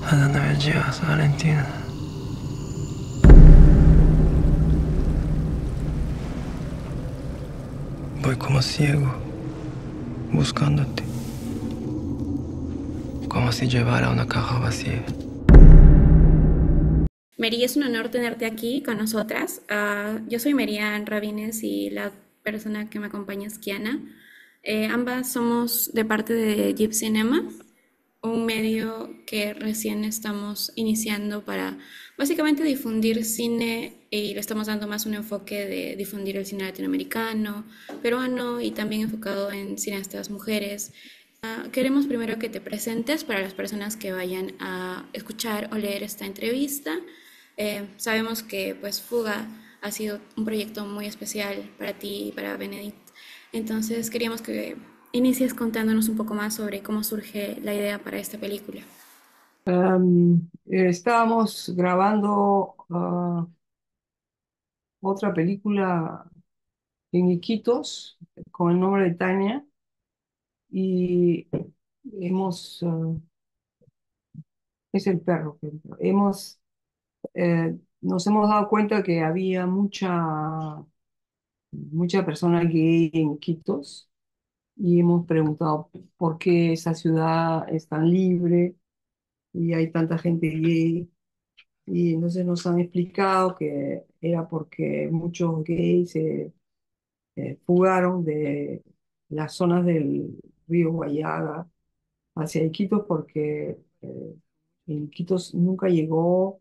¿A dónde me llevas, Valentina? Voy como ciego, buscándote, como si llevara una caja vacía. Mary, es un honor tenerte aquí con nosotras. Yo soy Merian Rabines y la persona que me acompaña es Kiana. Ambas somos de parte de Jeep Cinema, un medio que recién estamos iniciando para básicamente difundir cine y le estamos dando más un enfoque de difundir el cine latinoamericano, peruano y también enfocado en cineastas mujeres. Queremos primero que te presentes para las personas que vayan a escuchar o leer esta entrevista. Sabemos que pues Fuga ha sido un proyecto muy especial para ti y para Benedict. Entonces queríamos que inicies contándonos un poco más sobre cómo surge la idea para esta película. Estábamos grabando otra película en Iquitos con el nombre de Tania y hemos, es el perro, que nos hemos dado cuenta que había mucha persona gay en Iquitos y hemos preguntado por qué esa ciudad es tan libre y hay tanta gente gay. Y entonces nos han explicado que era porque muchos gays se fugaron de las zonas del río Guayaga hacia Iquitos porque en Iquitos nunca llegó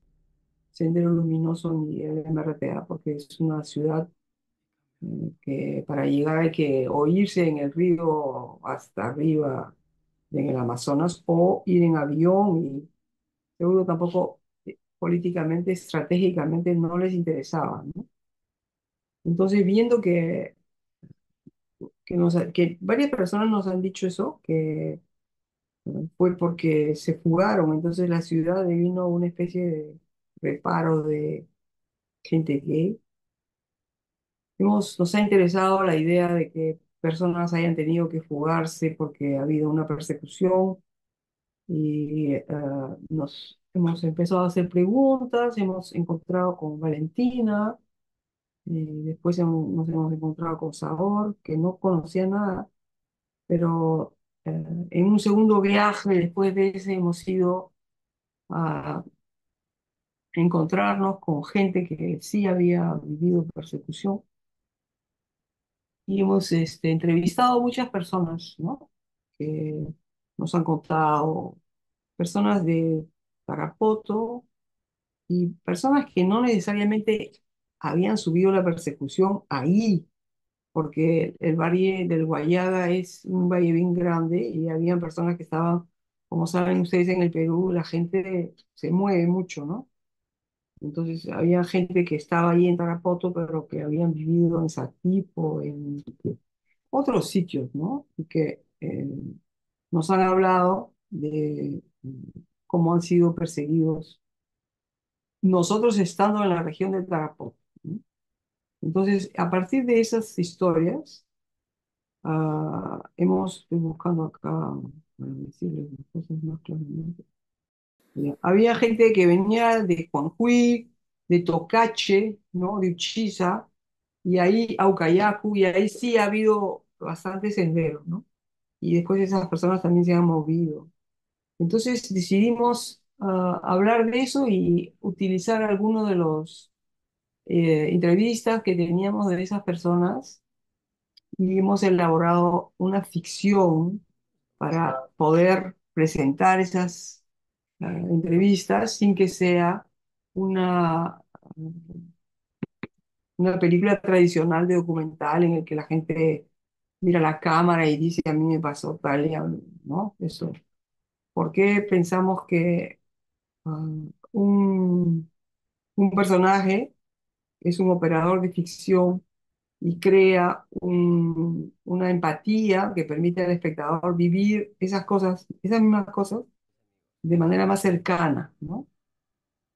Sendero Luminoso ni el MRTA porque es una ciudad que para llegar hay que o irse en el río hasta arriba en el Amazonas o ir en avión y seguro tampoco políticamente, estratégicamente no les interesaba, ¿no? Entonces, viendo que varias personas nos han dicho eso, que fue porque se fugaron, entonces la ciudad vino una especie de reparo de gente gay. Nos ha interesado la idea de que personas hayan tenido que fugarse porque ha habido una persecución y nos hemos empezado a hacer preguntas, hemos encontrado con Valentina. Después nos hemos encontrado con Sabor, que no conocía nada, pero en un segundo viaje, después de ese, hemos ido a encontrarnos con gente que sí había vivido persecución y hemos entrevistado muchas personas, ¿no? Que nos han contado, personas de Tarapoto y personas que no necesariamente habían subido la persecución ahí porque el valle del Guayaga es un valle bien grande y habían personas que estaban, como saben ustedes en el Perú, la gente se mueve mucho, ¿no? Entonces había gente que estaba ahí en Tarapoto, pero que habían vivido en Satipo, en otros sitios, ¿no? Y que nos han hablado de cómo han sido perseguidos nosotros estando en la región de Tarapoto, ¿no? Entonces, a partir de esas historias, estoy buscando acá para decirles las cosas más claramente. Ya, había gente que venía de Juanjuy, de Tocache, ¿no? De Uchiza, y ahí Aucayacu, y ahí sí ha habido bastantes senderos, ¿no? Y después esas personas también se han movido. Entonces decidimos hablar de eso y utilizar algunos de los entrevistas que teníamos de esas personas y hemos elaborado una ficción para poder presentar esas entrevistas sin que sea una, una película tradicional de documental en el que la gente mira la cámara y dice a mí me pasó tal y ¿no? Eso. ¿Por qué pensamos que ah, un, un personaje es un operador de ficción y crea una empatía que permite al espectador vivir esas cosas, esas mismas cosas, de manera más cercana, ¿no?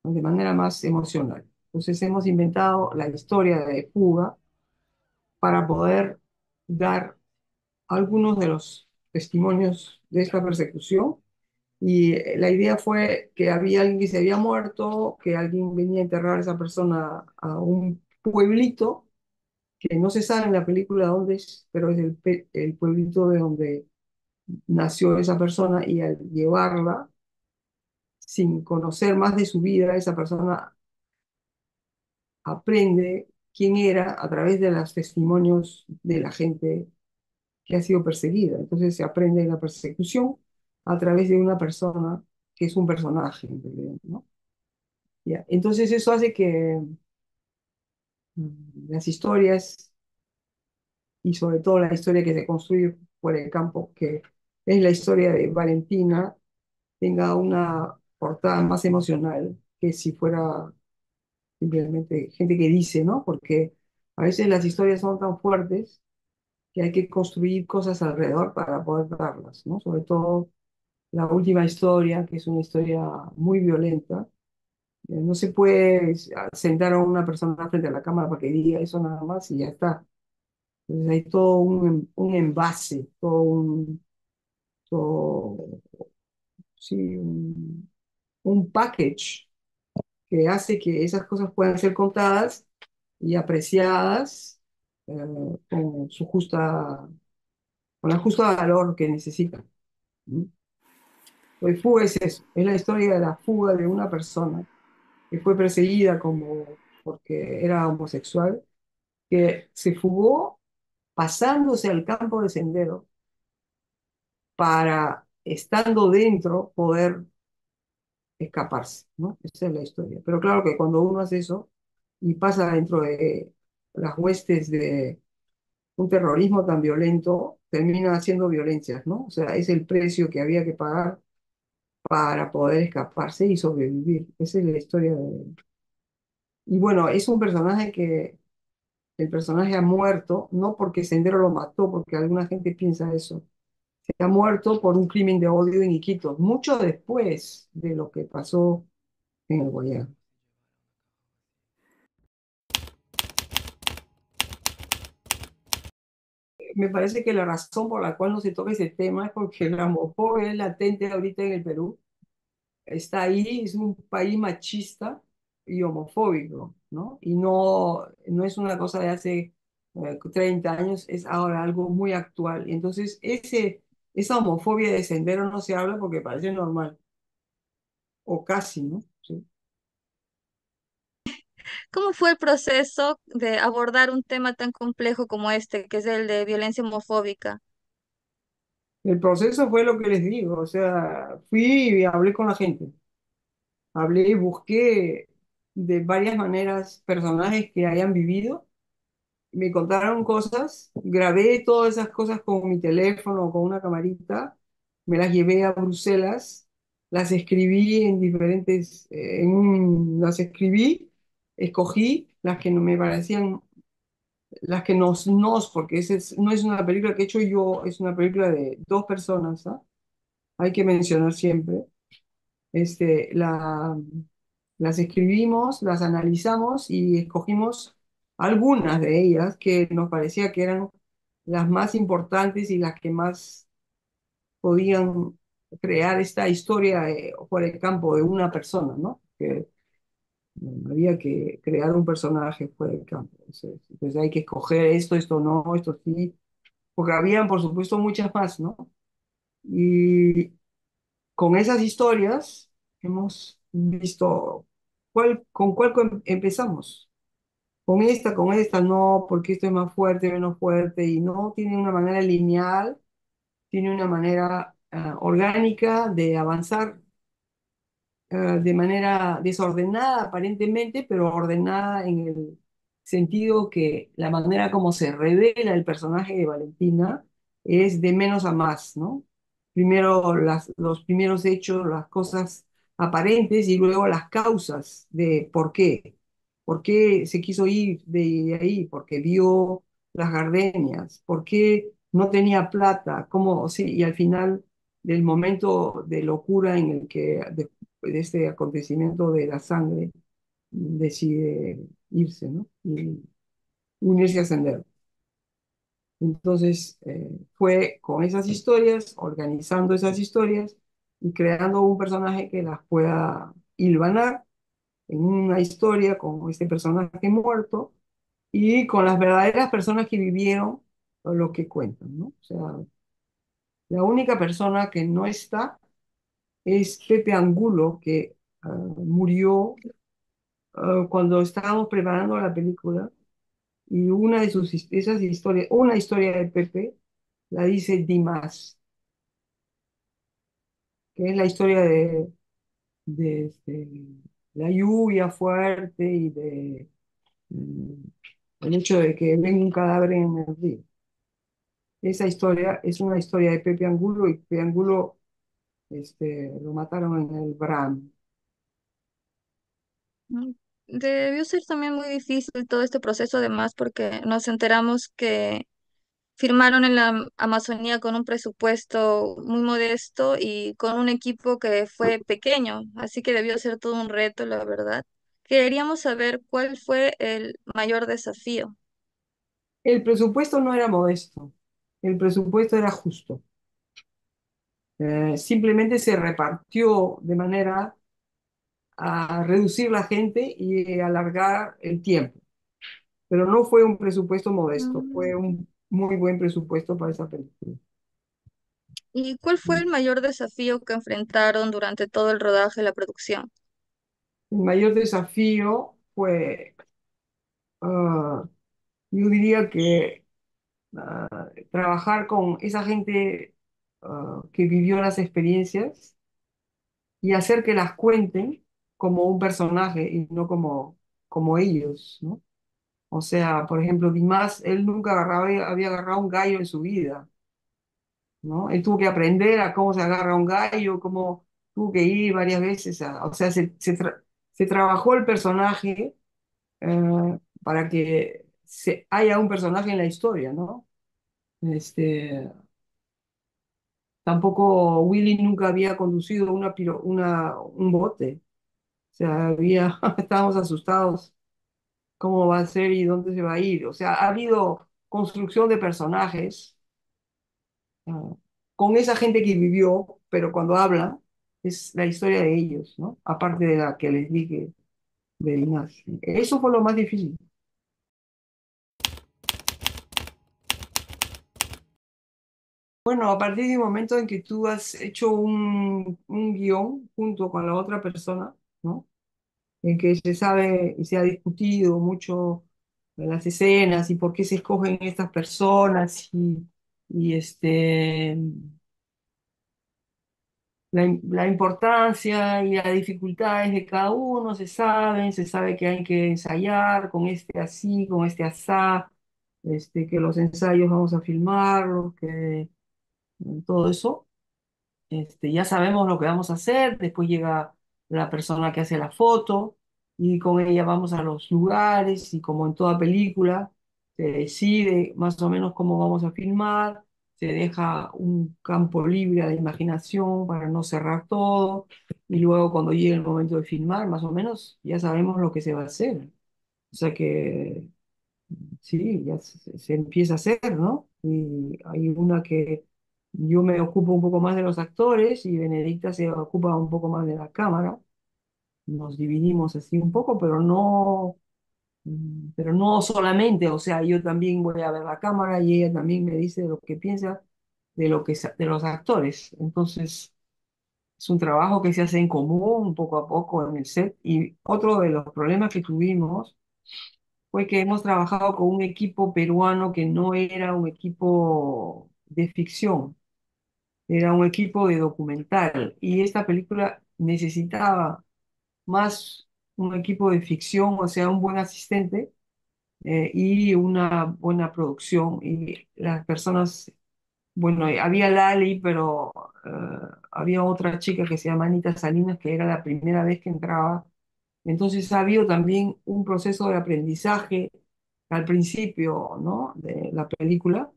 De manera más emocional? Entonces hemos inventado la historia de Fuga para poder dar algunos de los testimonios de esta persecución Y la idea fue que había alguien que se había muerto, que alguien venía a enterrar a esa persona a un pueblito, que no se sabe en la película dónde es, pero es el pueblito de donde nació esa persona y al llevarla, sin conocer más de su vida, esa persona aprende quién era a través de los testimonios de la gente que ha sido perseguida. Entonces se aprende la persecución a través de una persona que es un personaje, en realidad, ¿no? Ya. Entonces eso hace que las historias, y sobre todo la historia que se construye por el campo, que es la historia de Valentina, tenga una portada más emocional que si fuera simplemente gente que dice, ¿no? Porque a veces las historias son tan fuertes que hay que construir cosas alrededor para poder darlas, ¿no? Sobre todo la última historia, que es una historia muy violenta. No se puede sentar a una persona frente a la cámara para que diga eso nada más y ya está. Entonces hay todo un envase, todo, sí, un package que hace que esas cosas puedan ser contadas y apreciadas eh, con su con la justa valor que necesitan. ¿No? Pues fuga es eso, es la historia de la fuga de una persona que fue perseguida porque era homosexual, que se fugó pasándose al campo de sendero para, estando dentro, poder escaparse, ¿no? Esa es la historia. Pero claro que cuando uno hace eso y pasa dentro de las huestes de un terrorismo tan violento, termina haciendo violencias, ¿no? O sea, es el precio que había que pagar para poder escaparse y sobrevivir. Esa es la historia de... Y bueno, es un personaje que el personaje ha muerto, no porque Sendero lo mató, porque alguna gente piensa eso. Se ha muerto por un crimen de odio en Iquitos, mucho después de lo que pasó en el Guayas. Me parece que la razón por la cual no se toca ese tema es porque la homofobia es latente ahorita en el Perú. Está ahí, es un país machista y homofóbico, ¿no? Y no es una cosa de hace 30 años, es ahora algo muy actual. Y entonces esa homofobia de Sendero no se habla porque parece normal, o casi, ¿no? Sí. ¿Cómo fue el proceso de abordar un tema tan complejo como este, que es el de violencia homofóbica? El proceso fue lo que les digo, o sea, fui y hablé con la gente, hablé y busqué de varias maneras personajes que hayan vivido, me contaron cosas, grabé todas esas cosas con mi teléfono o con una camarita, me las llevé a Bruselas, las escribí en diferentes, las escribí, escogí las que no me parecían, las que porque no es una película que he hecho yo, es una película de dos personas, ¿ah? Hay que mencionar siempre. Este, las escribimos, las analizamos y escogimos algunas de ellas que nos parecía que eran las más importantes y las que más podían crear esta historia por el campo de una persona, ¿no? Que había que crear un personaje por el campo. Entonces hay que escoger esto no, esto sí, porque habían, por supuesto, muchas más, ¿no? Y con esas historias hemos visto con cuál empezamos. Con esta no, porque esto es más fuerte, menos fuerte, y no tiene una manera lineal, tiene una manera orgánica de avanzar de manera desordenada aparentemente, pero ordenada en el sentido que la manera como se revela el personaje de Valentina es de menos a más, ¿no? Primero los primeros hechos, las cosas aparentes y luego las causas de por qué. ¿Por qué se quiso ir de ahí? Porque vio las gardenias. ¿Por qué no tenía plata? ¿Cómo? Sí, y al final del momento de locura en el que de este acontecimiento de la sangre, decide irse, ¿no? Y unirse a Sendero. Entonces, fue con esas historias, organizando esas historias, y creando un personaje que las pueda hilvanar en una historia con este personaje muerto y con las verdaderas personas que vivieron lo que cuentan, ¿no? O sea, la única persona que no está es Pepe Angulo, que murió cuando estábamos preparando la película y una de esas historias, una historia de Pepe, la dice Dimas, que es la historia de la lluvia fuerte y de mm, el hecho de que ven un cadáver en el río. Esa historia es una historia de Pepe Angulo y Pepe Angulo lo mataron en el Bram. Mm, Debió ser también muy difícil todo este proceso, además, porque nos enteramos que firmaron en la Amazonía con un presupuesto muy modesto y con un equipo que fue pequeño, así que debió ser todo un reto, la verdad. Queríamos saber cuál fue el mayor desafío. El presupuesto no era modesto, el presupuesto era justo. Simplemente se repartió de manera a reducir la gente y alargar el tiempo. Pero no fue un presupuesto modesto, Mm, fue un muy buen presupuesto para esa película. ¿Y cuál fue el mayor desafío que enfrentaron durante todo el rodaje y la producción? El mayor desafío fue, ah, yo diría que trabajar con esa gente que vivió las experiencias y hacer que las cuenten como un personaje y no como ellos, ¿no? O sea, por ejemplo, Dimas, él nunca había agarrado un gallo en su vida, ¿no? Él tuvo que aprender a cómo se agarra un gallo, cómo tuvo que ir varias veces, o sea, se trabajó el personaje para que haya un personaje en la historia, ¿no? Este, tampoco Willy nunca había conducido un bote, o sea, estábamos asustados cómo va a ser y dónde se va a ir, o sea, ha habido construcción de personajes ah, con esa gente que vivió, pero cuando habla es la historia de ellos, ¿no? Aparte de la que les dije del nazi. Eso fue lo más difícil. Bueno, a partir del momento en que tú has hecho un guión junto con la otra persona, ¿no? En que se sabe y se ha discutido mucho de las escenas y por qué se escogen estas personas y la importancia y las dificultades de cada uno se sabe que hay que ensayar con este así, con este asá, que los ensayos vamos a filmarlos, que todo eso. Ya sabemos lo que vamos a hacer, después llega la persona que hace la foto y con ella vamos a los lugares y como en toda película, se decide más o menos cómo vamos a filmar, se deja un campo libre a la imaginación para no cerrar todo y luego cuando llegue el momento de filmar, más o menos ya sabemos lo que se va a hacer. O sea que sí, ya se empieza a hacer, ¿no? Y hay una que yo me ocupo un poco más de los actores y Benedicta se ocupa un poco más de la cámara. Nos dividimos así un poco, pero no solamente, o sea, yo también voy a ver la cámara y ella también me dice lo que piensa de los actores. Entonces, es un trabajo que se hace en común, poco a poco en el set. Y otro de los problemas que tuvimos fue que hemos trabajado con un equipo peruano que no era un equipo de ficción, era un equipo de documental. Y esta película necesitaba más un equipo de ficción, o sea, un buen asistente y una buena producción. Y las personas, bueno, había Lali, pero había otra chica que se llama Anita Salinas, que era la primera vez que entraba. Entonces ha habido también un proceso de aprendizaje al principio, ¿no? De la película,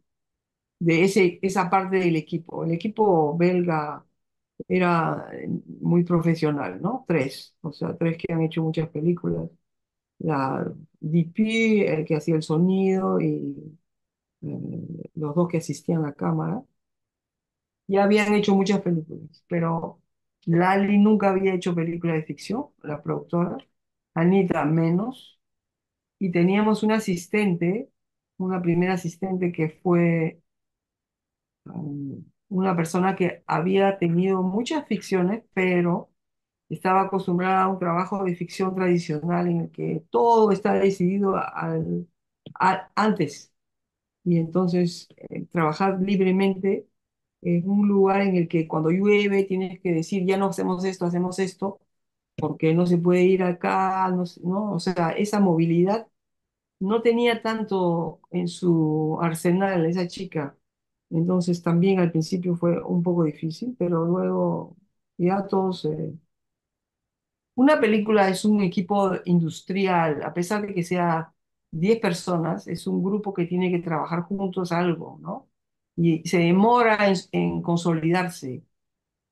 de esa parte del equipo. El equipo belga era muy profesional, ¿no? Tres, o sea, tres que han hecho muchas películas. La DP, el que hacía el sonido y los dos que asistían a la cámara, ya habían hecho muchas películas, pero Lali nunca había hecho película de ficción, la productora, Anita menos, y teníamos una asistente, una primera asistente que fue una persona que había tenido muchas ficciones, pero estaba acostumbrada a un trabajo de ficción tradicional en el que todo está decidido antes. Y entonces trabajar libremente en un lugar en el que cuando llueve tienes que decir, ya no hacemos esto, porque no se puede ir acá, no, ¿no? O sea, esa movilidad no tenía tanto en su arsenal esa chica. Entonces también al principio fue un poco difícil, pero luego ya todos... una película es un equipo industrial, a pesar de que sea 10 personas, es un grupo que tiene que trabajar juntos algo, ¿no? Y se demora en consolidarse.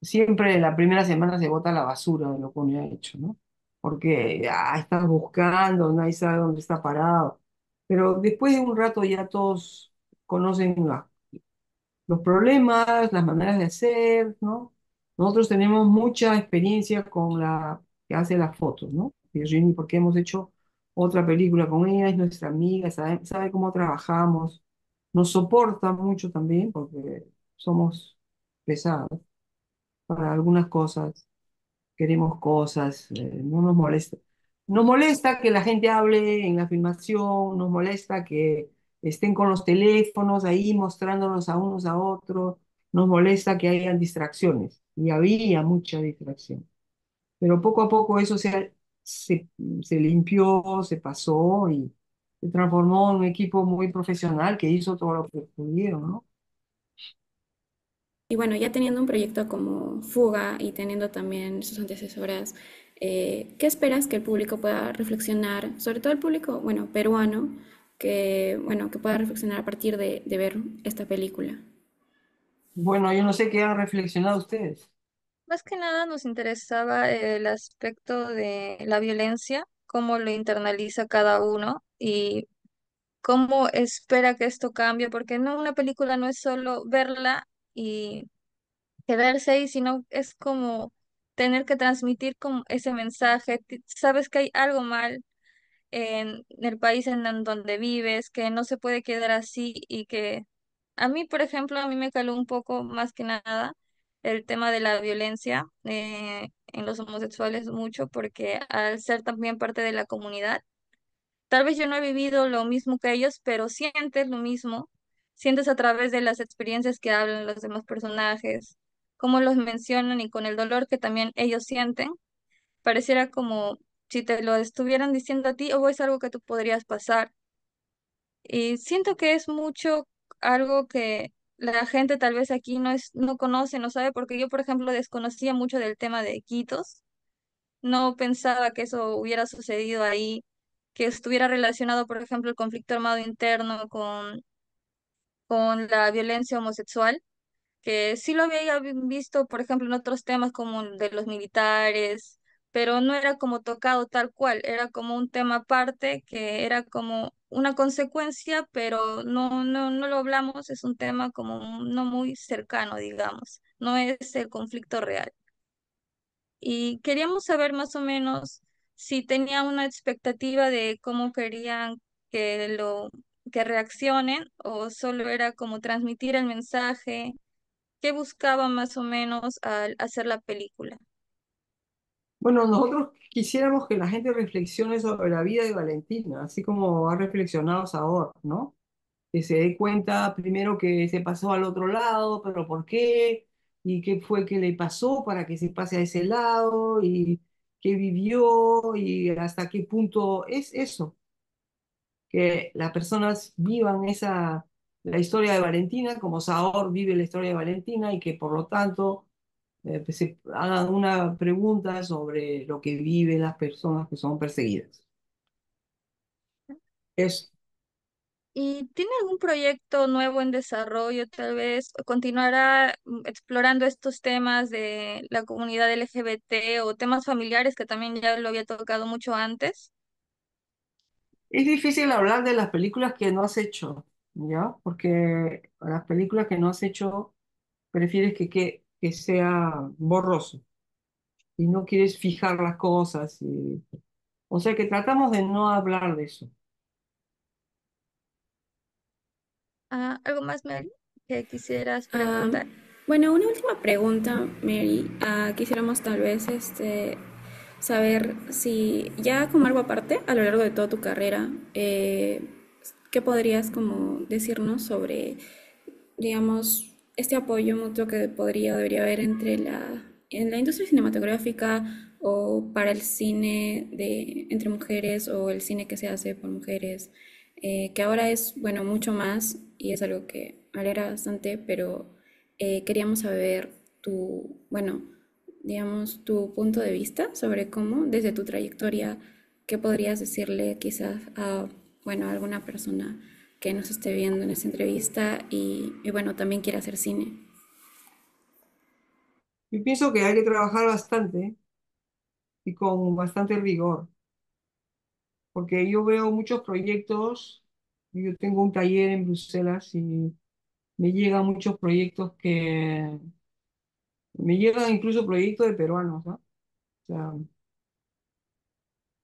Siempre la primera semana se bota la basura de lo que uno ha hecho, ¿no? Porque estás buscando, nadie sabe dónde está parado. Pero después de un rato ya todos conocen los problemas, las maneras de hacer, ¿no? Nosotros tenemos mucha experiencia con la que hace las fotos, ¿no? Virginie, porque hemos hecho otra película con ella, es nuestra amiga, sabe cómo trabajamos, nos soporta mucho también porque somos pesados para algunas cosas, queremos cosas, no nos molesta. Nos molesta que la gente hable en la filmación, nos molesta que estén con los teléfonos ahí mostrándonos a unos a otros, nos molesta que hayan distracciones, y había mucha distracción. Pero poco a poco eso se limpió, se pasó y se transformó en un equipo muy profesional que hizo todo lo que pudieron, ¿no? Y bueno, ya teniendo un proyecto como Fuga y teniendo también sus antecesoras, ¿qué esperas que el público pueda reflexionar, sobre todo el público, bueno, peruano, bueno, que pueda reflexionar a partir de ver esta película? Bueno, yo no sé qué han reflexionado ustedes. Más que nada nos interesaba el aspecto de la violencia, cómo lo internaliza cada uno y cómo espera que esto cambie, porque no una película no es solo verla y quedarse ahí, sino es como tener que transmitir como ese mensaje. Sabes que hay algo mal en el país en donde vives, que no se puede quedar así y que a mí, por ejemplo, a mí me caló un poco más que nada el tema de la violencia en los homosexuales mucho, porque al ser también parte de la comunidad, tal vez yo no he vivido lo mismo que ellos, pero sientes lo mismo, sientes a través de las experiencias que hablan los demás personajes, cómo los mencionan y con el dolor que también ellos sienten, pareciera como si te lo estuvieran diciendo a ti o es algo que tú podrías pasar. Y siento que es mucho algo que la gente tal vez aquí no conoce, no sabe, porque yo, por ejemplo, desconocía mucho del tema de Iquitos, no pensaba que eso hubiera sucedido ahí, que estuviera relacionado, por ejemplo, el conflicto armado interno con la violencia homosexual, que sí lo había visto, por ejemplo, en otros temas como el de los militares, pero no era como tocado tal cual, era como un tema aparte, que era como una consecuencia, pero no lo hablamos, es un tema como no muy cercano, digamos, no es el conflicto real. Y queríamos saber más o menos si tenía una expectativa de cómo querían que reaccionen o solo era como transmitir el mensaje. ¿Qué buscaba más o menos al hacer la película? Bueno, nosotros quisiéramos que la gente reflexione sobre la vida de Valentina, así como ha reflexionado Saor, ¿no? Que se dé cuenta primero que se pasó al otro lado, pero ¿por qué? ¿Y qué fue que le pasó para que se pase a ese lado? ¿Y qué vivió? ¿Y hasta qué punto es eso? Que las personas vivan la historia de Valentina, como Saor vive la historia de Valentina, y que por lo tanto pues se hagan una pregunta sobre lo que viven las personas que son perseguidas. Es, ¿Y tiene algún proyecto nuevo en desarrollo? Tal vez continuará explorando estos temas de la comunidad LGBT o temas familiares que también ya lo había tocado mucho antes. es difícil hablar de las películas que no has hecho, ¿ya? Porque las películas que no has hecho prefieres que sea borroso. y no quieres fijar las cosas. O sea que tratamos de no hablar de eso. ¿Algo más, Mary, que quisieras Ah, preguntar? bueno, una última pregunta, Mary. Quisiéramos tal vez saber si ya como algo aparte a lo largo de toda tu carrera, ¿qué podrías como decirnos sobre, digamos, este apoyo mutuo que debería haber en la industria cinematográfica o para el cine entre mujeres o el cine que se hace por mujeres, que ahora es, bueno, mucho más y es algo que me alegra bastante, pero queríamos saber bueno, digamos, tu punto de vista sobre cómo, desde tu trayectoria, qué podrías decirle quizás a, bueno, a alguna persona que nos esté viendo en esta entrevista y bueno, también quiere hacer cine. Yo pienso que hay que trabajar bastante y con bastante rigor, porque yo veo muchos proyectos, yo tengo un taller en Bruselas y me llegan muchos proyectos me llegan incluso proyectos de peruanos, ¿no? O sea,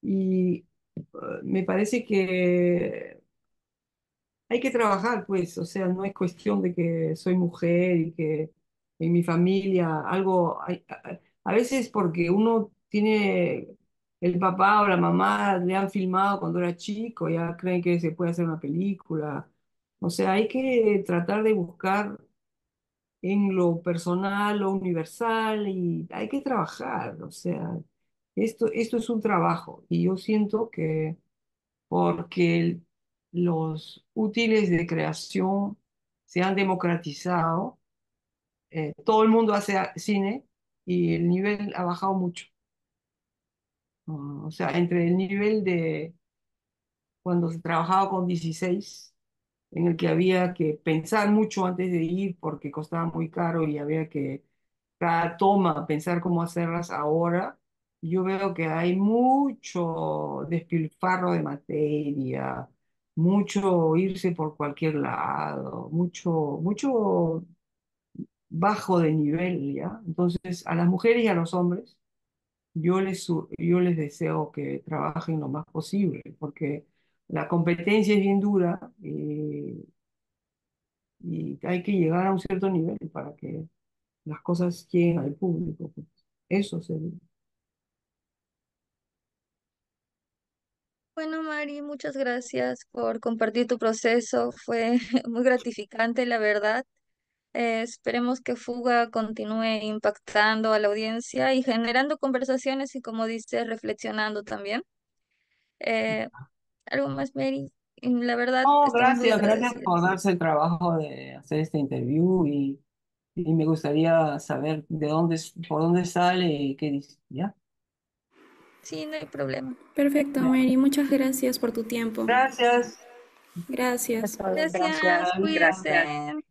y me parece que hay que trabajar, pues, o sea, no es cuestión de que soy mujer y que en mi familia algo, a veces porque uno tiene, el papá o la mamá le han filmado cuando era chico, ya creen que se puede hacer una película. O sea, hay que tratar de buscar en lo personal, lo universal y hay que trabajar, o sea, esto es un trabajo y yo siento que porque los útiles de creación se han democratizado, todo el mundo hace cine y el nivel ha bajado mucho. O sea, entre el nivel de cuando se trabajaba con 16 en el que había que pensar mucho antes de ir porque costaba muy caro y había que cada toma pensar cómo hacerlas ahora. Yo veo que hay mucho despilfarro de materia, mucho irse por cualquier lado, mucho bajo de nivel, ¿ya? Entonces, a las mujeres y a los hombres, yo les deseo que trabajen lo más posible, porque la competencia es bien dura y hay que llegar a un cierto nivel para que las cosas lleguen al público, pues. Eso sería. Bueno, Mari, muchas gracias por compartir tu proceso. Fue muy gratificante, la verdad. Esperemos que Fuga continúe impactando a la audiencia y generando conversaciones y, como dices, reflexionando también. Eh, ¿Algo más, Mary? La verdad, Oh, estamos muy gracias por agradecidas. darse el trabajo de hacer este interview y me gustaría saber de dónde, por dónde sale y qué dice, ¿ya? Sí, no hay problema. Perfecto, Mary. Muchas gracias por tu tiempo. Gracias. Gracias. Gracias, Gracias. cuídense.